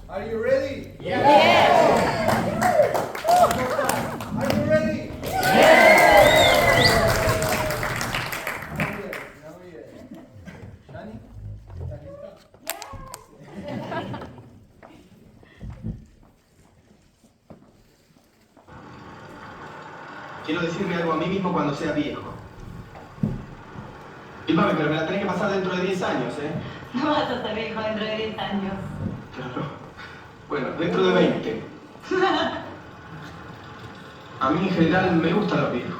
Are you ready? Yes. One more time. Are you ready? Muy bien. Shani, ¿estás lista? Quiero decirme algo a mí mismo cuando sea viejo. Y mami, pero me la tenés que pasar dentro de 10 años, ¿eh? No vas a ser viejo dentro de 10 años. Claro. Bueno, dentro de 20. A mí en general me gustan los viejos.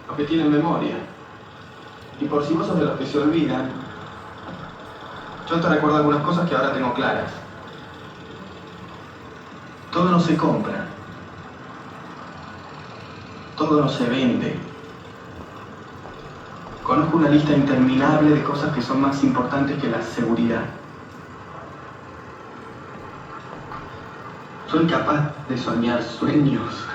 Los que tienen memoria. Y por si vos sos de los que se olvidan, yo te recuerdo algunas cosas que ahora tengo claras. Todo no se compra. Todo no se vende. Conozco una lista interminable de cosas que son más importantes que la seguridad. Soy capaz de soñar sueños